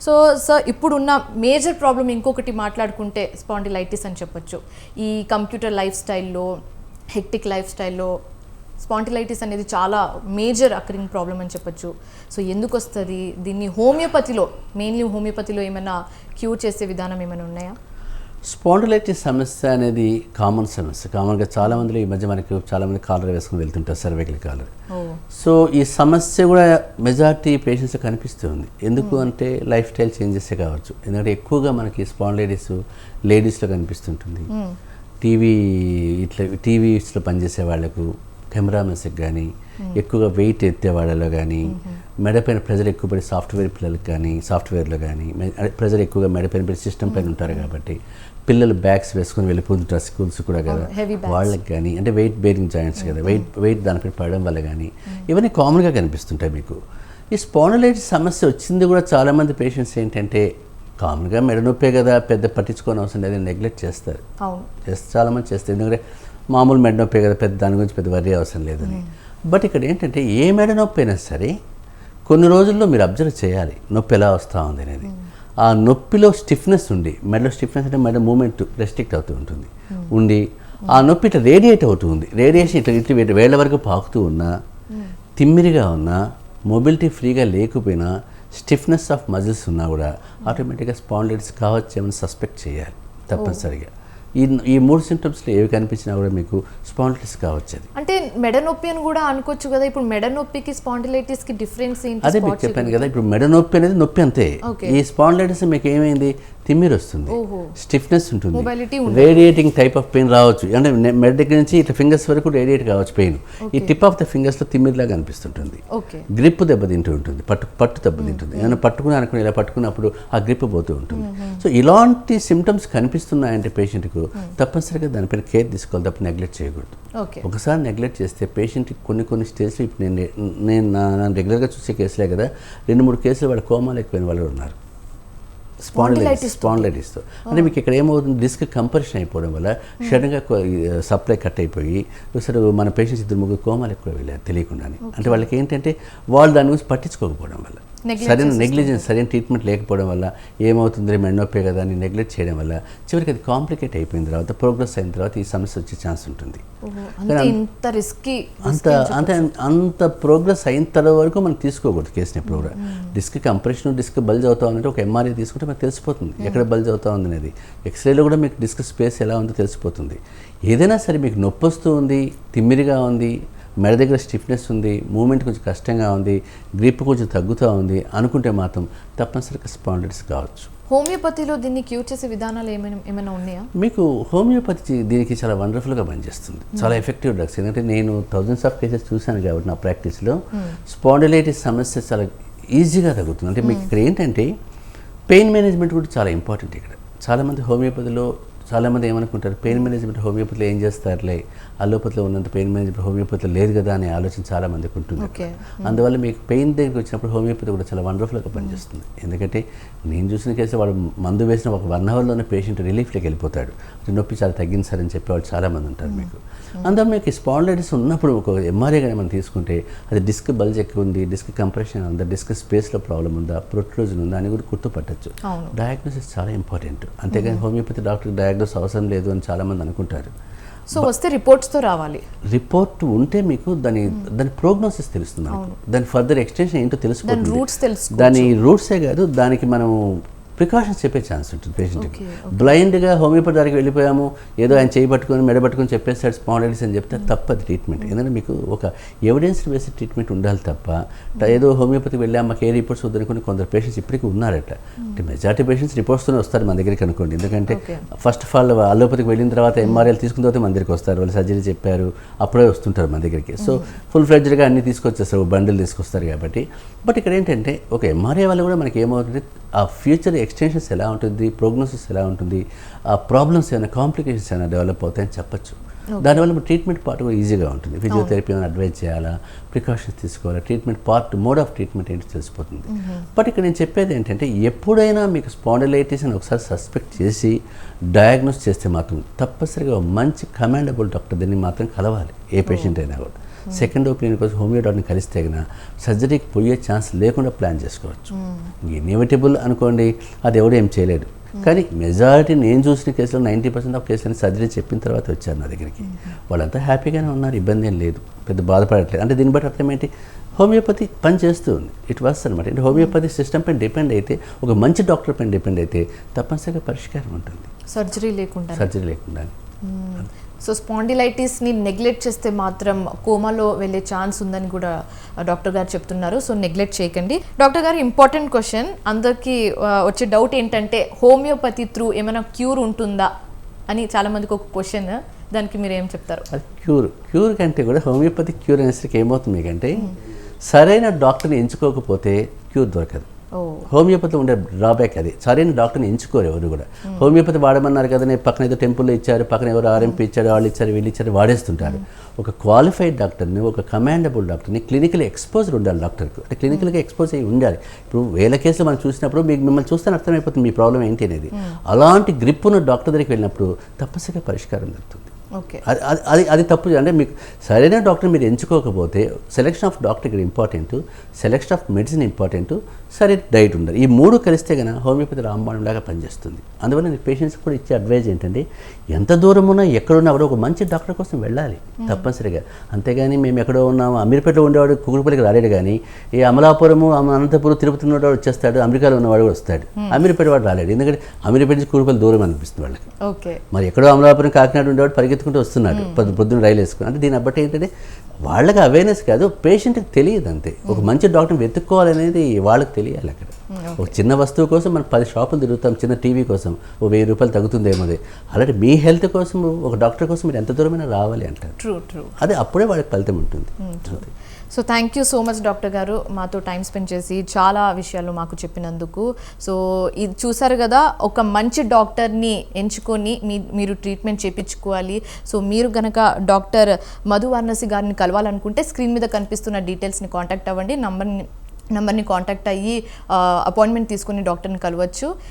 So sir ఇప్పుడున్న major problem ఇంకొకటి మాట్లాడుకుంటే స్పాండిలైటిస్ అని చెప్పొచ్చు. ఈ కంప్యూటర్ లైఫ్ స్టైల్లో, హెక్టిక్ లైఫ్ స్టైల్లో స్పాండిలైటిస్ అనేది చాలా మేజర్ అకరింగ్ ప్రాబ్లం అని చెప్పొచ్చు. సో ఎందుకు వస్తుంది దీన్ని మెయిన్లీ హోమియోపతిలో ఏమైనా క్యూర్ చేసే విధానం ఏమైనా ఉన్నాయా? స్పాండిలైటిస్ సమస్య అనేది కామన్ సమస్య. కామన్గా చాలామందిలో ఈ మధ్య మనకు చాలామంది కాలర్ వేసుకుని వెళ్తుంటారు, సర్వైకల్ కాలర్. సో ఈ సమస్య కూడా మెజారిటీ పేషెంట్స్ కనిపిస్తుంది. ఎందుకు అంటే లైఫ్ స్టైల్ చేంజెసే కావచ్చు. ఎందుకంటే ఎక్కువగా మనకి స్పాండిలైటిస్ లేడీస్లో కనిపిస్తుంటుంది. టీవీస్లో పనిచేసే వాళ్ళకు, కెమెరామెన్స్కి కానీ, ఎక్కువగా వెయిట్ ఎత్తే వాళ్ళలో కానీ, మెడపైన ప్రెజర్ ఎక్కువ పడి సాఫ్ట్వేర్లో కానీ ప్రెజర్ ఎక్కువగా మెడపైన పడి సిస్టమ్ పైన ఉంటారు కాబట్టి పిల్లలు బ్యాగ్స్ వేసుకొని వెళ్ళిపోతుంటారు స్కూల్స్ కూడా కదా, వాళ్ళకి కానీ, అంటే వెయిట్ బేరింగ్ జాయింట్స్ కదా, వెయిట్ దానిపై పడడం వల్ల కానీ ఇవన్నీ కామన్గా కనిపిస్తుంటాయి మీకు. ఈ స్పాండిలైటిస్ సమస్య వచ్చింది కూడా చాలామంది పేషెంట్స్ ఏంటంటే కామన్గా మెడ నొప్పే కదా, పెద్ద పట్టించుకోని అవసరం లేదు, నెగ్లెక్ట్ చేస్తారు. చాలామంది చేస్తారు. ఎందుకంటే మామూలు మెడ నొప్పే కదా, పెద్ద దాని గురించి పెద్ద వర్రీ అవసరం లేదని. బట్ ఇక్కడ ఏంటంటే ఏ మెడ నొప్పి అయినా సరే కొన్ని రోజుల్లో మీరు అబ్జర్వ్ చేయాలి నొప్పి ఎలా వస్తూ ఉంది అనేది. ఆ నొప్పిలో స్టిఫ్నెస్ ఉండి, మెడలో స్టిఫ్నెస్ అంటే మెడ మూమెంట్ రెస్ట్రిక్ట్ అవుతూ ఉంటుంది ఉండి, ఆ నొప్పి ఇట్లా రేడియేట్ అవుతూ ఉంది. రేడియేషన్ ఇట్లా వేళ్ళ వరకు పాకుతూ ఉన్నా, తిమ్మిరిగా ఉన్నా, మొబిలిటీ ఫ్రీగా లేకపోయినా, స్టిఫ్నెస్ ఆఫ్ మజిల్స్ ఉన్నా కూడా ఆటోమేటిక్గా స్పాండిలైటిస్ కావచ్చేమని సస్పెక్ట్ చేయాలి తప్పనిసరిగా. ఈ 3 సింటమ్స్లో ఏవి కనిపించినా కూడా మీకు స్పాండిలైటిస్ కావచ్చు. అంటే మెడ నొప్పి అని కూడా అనుకోవచ్చు కదా. ఇప్పుడు మెడ నొప్పికి స్పాండిలైటిస్కి డిఫరెన్స్ ఏంటి? అదే మీకు చెప్పాను కదా, ఇప్పుడు మెడ నొప్పి అనేది నొప్పి అంతే. ఈ స్పాండిలైటిస్ మీకు ఏమైంది, తిమ్మిరి వస్తుంది, స్టిఫ్నెస్ ఉంటుంది, రేడియేటింగ్ టైప్ ఆఫ్ పెయిన్ రావచ్చు. అంటే మెడ దగ్గర నుంచి ఇట్లా ఫింగర్స్ వరకు రేడియేట్ కావచ్చు పెయిన్. ఈ టిప్ ఆఫ్ ద ఫింగర్స్లో తిమ్మిరిలాగా అనిపిస్తుంటుంది. గ్రిప్ దెబ్బతింటూ ఉంటుంది, పట్టు దెబ్బతింటుంది. ఏమైనా అనుకుని ఇలా పట్టుకున్నప్పుడు ఆ గ్రిప్ పోతూ ఉంటుంది. సో ఇలాంటి సిమ్టమ్స్ కనిపిస్తున్నాయంటే పేషెంట్కు తప్పనిసరిగా దానిపైన కేర్ తీసుకోవాలి తప్ప నెగ్లెక్ట్ చేయకూడదు. ఒకసారి నెగ్లెక్ట్ చేస్తే పేషెంట్కి కొన్ని స్టేజ్లో ఇప్పుడు నేను రెగ్యులర్గా చూసే కేసులే కదా, 2-3 కేసులు వాళ్ళ కోమాలు ఎక్కువైన వాళ్ళు ఉన్నారు స్పాండిలైటిస్తో. అంటే మీకు ఇక్కడ ఏమవుతుంది, డిస్క్ కంప్రెషన్ అయిపోవడం వల్ల సడన్గా సప్లై కట్ అయిపోయి అసలు మన పేషెంట్స్ 2-3 కోమాలు ఎక్కువ వెళ్ళారు తెలియకుండానే. అంటే వాళ్ళకి ఏంటంటే వాళ్ళు దాని గురించి పట్టించుకోకపోవడం వల్ల, సరైన ట్రీట్మెంట్ లేకపోవడం వల్ల ఏమవుతుంది, మెడ నొప్పే కదా అని నెగ్లెక్ట్ చేయడం వల్ల చివరికి అది కాంప్లికేట్ అయిపోయిన తర్వాత, ప్రోగ్రెస్ అయిన తర్వాత ఈ సమస్య వచ్చే ఛాన్స్ ఉంటుంది. అంత ప్రోగ్రెస్ అయిన తర్వాత వరకు మనం తీసుకోకూడదు కేసుని. ఎప్పుడు కూడా డిస్క్ కంప్రెషన్, డిస్క్ బల్జ్ అవుతా ఉందంటే ఒక ఎంఆర్ఐ తీసుకుంటే మనకు తెలిసిపోతుంది ఎక్కడ బల్జ్ అవుతా ఉంది అనేది. ఎక్స్రేలో కూడా మీకు డిస్క్ స్పేస్ ఎలా ఉందో తెలిసిపోతుంది. ఏదైనా సరే మీకు నొప్పి వస్తూ ఉంది, తిమ్మిరిగా ఉంది, మెడ దగ్గర స్టిఫ్నెస్ ఉంది, మూమెంట్ కొంచెం కష్టంగా ఉంది, గ్రిప్ కొంచెం తగ్గుతూ ఉంది అనుకుంటే మాత్రం తప్పనిసరిగా స్పాండిలైటిస్ కావచ్చు. హోమియోపతిలో దీన్ని క్యూర్ చేసే విధానాలు ఏమైనా ఉన్నాయా? మీకు హోమియోపతి దీనికి చాలా వండర్ఫుల్గా పనిచేస్తుంది, చాలా ఎఫెక్టివ్ డ్రగ్స్. ఎందుకంటే నేను థౌజండ్స్ ఆఫ్ కేసెస్ చూశాను కాబట్టి నా ప్రాక్టీస్లో స్పాండిలైటిస్ సమస్య చాలా ఈజీగా తగ్గుతుంది. అంటే మీకు ఇక్కడ ఏంటంటే పెయిన్ మేనేజ్మెంట్ కూడా చాలా ఇంపార్టెంట్. ఇక్కడ చాలామంది హోమియోపతిలో చాలామంది ఏమనుకుంటారు, పెయిన్ మేనేజ్మెంట్ హోమియోపతిలో ఏం చేస్తారులే, అలోపతిలో ఉన్నంత పెయిన్ మేనేజ్మెంట్ హోమియోపతిలో లేదు కదా అనే ఆలోచన చాలామందికి ఉంటుంది. అందువల్ల మీకు పెయిన్ దగ్గరికి వచ్చినప్పుడు హోమియోపతి కూడా చాలా వండర్ఫుల్గా పనిచేస్తుంది. ఎందుకంటే నేను చూసిన కేసు వాడు మందు వేసిన ఒక 1 అవర్లోనే పేషెంట్ రిలీఫ్లోకి వెళ్ళిపోతాడు. నొప్పి చాలా తగ్గింది సార్ అని చెప్పేవాళ్ళు చాలామంది ఉంటారు మీకు. అందువల్ల మీకు స్పాండిలైటిస్ ఉన్నప్పుడు ఒక ఎంఆర్ఐ కానీ మనం తీసుకుంటే అది డిస్క్ బల్జ్ ఎక్కువ ఉంది, డిస్క్ కంప్రెషన్ ఉందా, డిస్క్ స్పేస్లో ప్రాబ్లం ఉందా, ప్రొట్రూజన్ ఉందా అని కూడా గుర్తుపట్టచ్చు. డయాగ్నోసిస్ చాలా ఇంపార్టెంట్. అంతేగాని హోమియోపతి డాక్టర్ డయాగ్నోస్ అవసరం లేదు అని చాలామంది అనుకుంటారు. సో వస్తే రిపోర్ట్స్తో రావాలి. రిపోర్ట్ ఉంటే మీకు దాని ప్రోగ్నోసిస్ తెలుస్తుంది, దాని ఫర్దర్ ఎక్స్టెన్షన్ ఏంటో తెలుసుకుంటుంది. దాని రూట్సే కాదు, దానికి మనం ప్రికాషన్స్ చెప్పే ఛాన్స్ ఉంటుంది పేషెంట్కి. బ్లైండ్గా హోమియోపతి దగ్గరికి వెళ్ళిపోయాము, ఏదో ఆయన చేయి పట్టుకొని మెడ పట్టుకొని చెప్పేస్తాడు స్పాండిలైటిస్ అని చెప్తే తప్పది ట్రీట్మెంట్. ఎందుకంటే మీకు ఒక ఎవిడెన్స్ బేస్డ్ ట్రీట్మెంట్ ఉండాలి తప్ప ఏదో హోమియోపతికి వెళ్ళాము మాకు ఏ రిపోర్ట్స్ వద్దనుకుని కొందరు పేషెంట్స్ ఇప్పటికీ ఉన్నారట. అంటే మెజారిటీ పేషెంట్స్ రిపోర్ట్స్తోనే వస్తారు మన దగ్గరికి అనుకోండి. ఎందుకంటే ఫస్ట్ ఆఫ్ ఆల్ అలోపతికి వెళ్ళిన తర్వాత ఎంఆర్ఐలు తీసుకున్న తర్వాత మన దగ్గరికి వస్తారు, వాళ్ళు సర్జరీ చెప్పారు అప్పుడే వస్తుంటారు మన దగ్గరికి. సో ఫుల్ ఫ్లెడ్జ్డ్గా అన్నీ తీసుకొచ్చేస్తారు, బండిల్ తీసుకొస్తారు కాబట్టి. బట్ ఇక్కడ ఏంటంటే ఒక ఎంఆర్ఐ వల్ల కూడా మనకి ఏమవుతుంది, ఆ ఫ్యూచర్ ఎక్స్టెన్షన్స్ ఎలా ఉంటుంది, ప్రోగ్నోసిస్ ఎలా ఉంటుంది, ఆ ప్రాబ్లమ్స్ ఏమైనా కాంప్లికేషన్స్ ఏమైనా డెవలప్ అవుతాయని చెప్పచ్చు. దానివల్ల ట్రీట్మెంట్ పార్ట్ కూడా ఈజీగా ఉంటుంది. ఫిజియోథెరపీ ఏమైనా అడ్వైజ్ చేయాలా, ప్రికాషన్స్ తీసుకోవాలా, treatment part mode of treatment ఏంటో తెలిసిపోతుంది. బట్ ఇక్కడ నేను చెప్పేది ఏంటంటే ఎప్పుడైనా మీకు స్పాండిలైటిస్ అని ఒకసారి సస్పెక్ట్ చేసి డయాగ్నోస్ చేస్తే మాత్రం తప్పనిసరిగా మంచి కమాండబుల్ డాక్టర్ దీన్ని మాత్రం కలవాలి ఏ పేషెంట్ అయినా కూడా. సెకండ్ ఒపీనియన్ కోసం హోమియో డాక్టర్ని కలిస్తే కన్నా సర్జరీకి పోయే ఛాన్స్ లేకుండా ప్లాన్ చేసుకోవచ్చు. ఇన్ఎవిటబుల్ అనుకోండి, అది ఎవడు ఏం చేయలేడు. కానీ మెజారిటీ నేను చూసిన కేసులో 90% ఆఫ్ కేసులని సర్జరీ చెప్పిన తర్వాత వచ్చారు నా దగ్గరికి. వాళ్ళంతా హ్యాపీగానే ఉన్నారు, ఇబ్బంది ఏం లేదు, పెద్ద బాధపడట్లేదు. అంటే దీన్ని బట్టి అర్థం ఏంటి, హోమియోపతి పని చేస్తూ ఉంది. ఇట్ వర్క్స్ అనమాట. అంటే హోమియోపతి సిస్టమ్ పైన డిపెండ్ అయితే, ఒక మంచి డాక్టర్ పైన డిపెండ్ అయితే తప్పనిసరిగా పరిష్కారం ఉంటుంది, సర్జరీ లేకుండా. సో స్పాండిలైటిస్ని నెగ్లెక్ట్ చేస్తే మాత్రం కోమాలో వెళ్ళే ఛాన్స్ ఉందని కూడా డాక్టర్ గారు చెప్తున్నారు. సో నెగ్లెక్ట్ చేయకండి. డాక్టర్ గారు, ఇంపార్టెంట్ క్వశ్చన్, అందరికీ వచ్చే డౌట్ ఏంటంటే హోమియోపతి త్రూ ఏమైనా క్యూర్ ఉంటుందా అని చాలామందికి ఒక క్వశ్చన్. దానికి మీరు ఏం చెప్తారు? అది క్యూర్ కంటే కూడా హోమియోపతి క్యూర్ అనేసరికి ఏమవుతుంది మీకంటే, సరైన డాక్టర్ని ఎంచుకోకపోతే క్యూర్ దొరకదు. హోమియోపతి ఉండే డ్రాబ్యాక్ అది. సరైన డాక్టర్ని ఎంచుకోరు ఎవరు కూడా. హోమియోపతి వాడమన్నారు కదా, పక్కన ఏదో టెంపుల్లో ఇచ్చారు, పక్కన ఎవరు ఆర్ఎంపీ ఇచ్చారు, వాళ్ళు ఇచ్చారు, వీళ్ళు ఇచ్చారు, వాడేస్తుంటారు. ఒక క్వాలిఫైడ్ డాక్టర్ని, ఒక కమాండబుల్ డాక్టర్ని, క్లినికల్ ఎక్స్పోజ్డ్ ఉండాలి డాక్టర్కు. అంటే క్లినికల్గా ఎక్స్పోజ్ అయ్యి ఉండాలి. ఇప్పుడు వేల కేసులు మనం చూసినప్పుడు మిమ్మల్ని చూస్తే అర్థమైపోతుంది మీ ప్రాబ్లం ఏంటి అనేది. అలాంటి గ్రిప్ ఉన్న డాక్టర్ దగ్గరికి వెళ్ళినప్పుడు తప్పనిసరిగా పరిష్కారం దొరుకుతుంది. అది తప్పు. అంటే మీకు సరైన డాక్టర్ మీరు ఎంచుకోకపోతే, సెలెక్షన్ ఆఫ్ డాక్టర్ ఇక్కడ important, selection of medicine important, సరైన డైట్ ఉండాలి. ఈ మూడు కలిస్తే కనుక హోమియోపతి రాంబాణంలాగా పనిచేస్తుంది. అందువల్ల నేను పేషెంట్స్ కూడా ఇచ్చే అడ్వైజ్ ఏంటంటే, ఎంత దూరం ఉన్నా ఎక్కడున్నా కూడా ఒక మంచి డాక్టర్ కోసం వెళ్ళాలి తప్పనిసరిగా. అంతేగాని మేము ఎక్కడో ఉన్నాము, అమీర్పేటలో ఉండేవాడు కుకుడుపల్లికి రాలేడు, కానీ ఈ అమలాపురము, అనంతపురం, తిరుపతి ఉన్నవాడు వచ్చేస్తాడు, అమెరికాలో ఉన్నవాడు వస్తాడు, అమీర్పేట వాడు రాలేడు. ఎందుకంటే అమీర్పేట నుంచి కుకుడుపల్లి దూరం అనిపిస్తుంది వాళ్ళకి. మరి ఎక్కడో అమలాపురం, కాకినాడ ఉండేవాడు పరిగెత్తుకుంటూ వస్తున్నాడు పొద్దున్న రైలు వేసుకుని. అంటే దీన్ని బట్టి ఏంటంటే వాళ్ళకి అవేర్నెస్ కాదు, పేషెంట్కి తెలియదు అంతే. ఒక మంచి డాక్టర్ని వెతుక్కోవాలనేది వాళ్ళకి తెలియాలి. అక్కడ ఒక చిన్న వస్తువు కోసం మనం 10 షాపులు తిరుగుతాం, చిన్న టీవీ కోసం ఓ 1000 రూపాయలు తగ్గుతుందేమో. అలాంటి మీ హెల్త్ కోసం ఒక డాక్టర్ కోసం మీరు ఎంత దూరమైనా రావాలి అంటారు. ట్రూ. అదే అప్పుడే వాళ్ళకి ఫలితం ఉంటుంది. So thank you so much doctor గారు, మాతో టైం స్పెండ్ చేసి చాలా విషయాలు మాకు చెప్పినందుకు. సో ఇది చూసారు కదా, ఒక మంచి డాక్టర్ని ఎంచుకొని మీరు ట్రీట్మెంట్ చేయించుకోవాలి. సో మీరు కనుక డాక్టర్ మధు వారణాసి గారిని కలవాలనుకుంటే స్క్రీన్ మీద కనిపిస్తున్న డీటెయిల్స్ని కాంటాక్ట్ అవ్వండి. నంబర్ని కాంటాక్ట్ అయ్యి అపాయింట్మెంట్ తీసుకుని డాక్టర్ని కలవచ్చు.